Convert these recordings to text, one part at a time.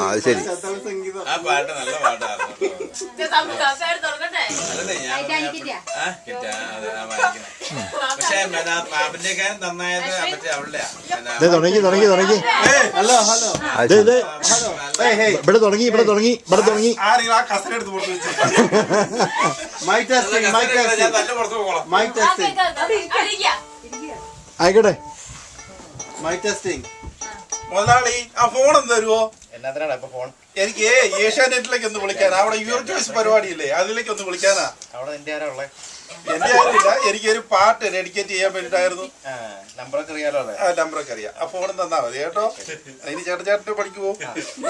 അത് ശരി. ആ പാട്ട് നല്ല പാട്ടായിരുന്നു. പക്ഷെ പാപ്പിന്റെക്കാരൻ നന്നായത് മറ്റേ അവളുടെ തുടങ്ങി ഹലോ ഹലോ ഇവിടെ തുടങ്ങി ആയിക്കോട്ടെ. മുതലാളി ആ ഫോൺ ഒന്ന് തരുമോ? എന്നാത്തിനാണ് ഇപ്പൊ ഫോൺ? എനിക്ക് ഏഷ്യാനെറ്റിലേക്ക് ഒന്ന് വിളിക്കാനാ. അവിടെ യുവർ ചോയ്സ് പരിപാടിയില്ലേ, അതിലേക്ക് ഒന്ന് വിളിക്കാനാ. അവിടെ നിന്റെ ആരാ ഉള്ളേ? എന്റെ ആരില്ല, എനിക്കൊരു പാട്ട് ഡെഡിക്കേറ്റ് ചെയ്യാൻ വേണ്ടിട്ടായിരുന്നു. നമ്പറൊക്കെ അറിയാലോ അല്ലേ? ആ നമ്പറൊക്കെ അറിയാം. ആ ഫോൺ തന്നാ മതി കേട്ടോ. അതിന് ചേട്ടൻ പഠിക്കുവോ?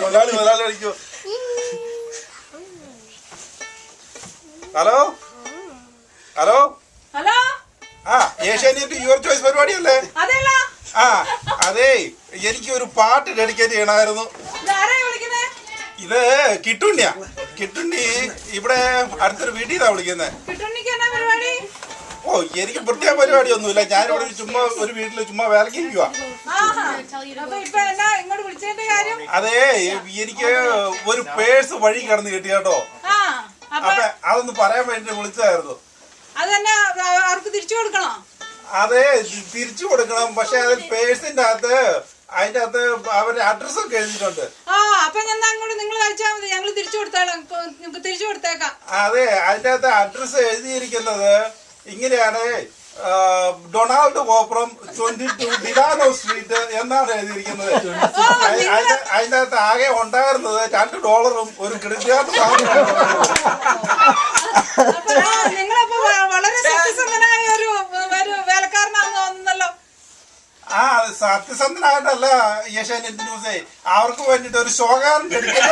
മുതലാളി പഠിക്കുവോ? Hello hello hello. ആ ഏഷ്യാനെറ്റ് യുവർ ചോയ്സ് പരിപാടിയല്ലേ? ആ അതെ, എനിക്ക് ഒരു പാട്ട് ഡെഡിക്കേറ്റ് ചെയ്യണമായിരുന്നു. ഇത് കിട്ടുണ്ണി ഇവിടെ അടുത്തൊരു വീട്ടിൽ നിന്നാ വിളിക്കുന്നത്. ഓ എനിക്ക് പ്രത്യേക പരിപാടി ഒന്നുമില്ല, ഞാനിവിടെ ചുമ്മാ ഒരു വീട്ടില് ചുമ്മാ വേലക്ക് ഇരിക്കുവാ. അതെ, എനിക്ക് ഒരു പേഴ്സ് വഴി കിടന്ന് കിട്ടി കേട്ടോ. അപ്പൊ അതൊന്ന് പറയാൻ വേണ്ടി വിളിച്ചതായിരുന്നു. അതെ തിരിച്ചു കൊടുക്കണം, പക്ഷെ അത് പേഴ്സിന്റെ അകത്ത് അതിന്റെ അകത്ത് അവരുടെ അഡ്രസ് ഒക്കെ എഴുതിയിട്ടുണ്ട്. അതെ, അതിന്റെ അകത്ത് അഡ്രസ് എഴുതിയിരിക്കുന്നത് ഇങ്ങനെയാണ്: ഡൊണാൾഡ് കോപ്രം 22 ഡിലാനോ സ്ട്രീറ്റ് എന്നാണ് എഴുതിയിരിക്കുന്നത്. അതിന്റെ അകത്ത് ആകെ ഉണ്ടായിരുന്നത് $2 ഒരു ക്രെഡിറ്റ് കാർഡ് ആ സത്യസന്ധനായിട്ടല്ല ഏഷ്യാനെറ്റ് ന്യൂസേ, അവർക്ക് വേണ്ടിട്ട് ഒരു ശോകാനം എടുക്കട്ടെ.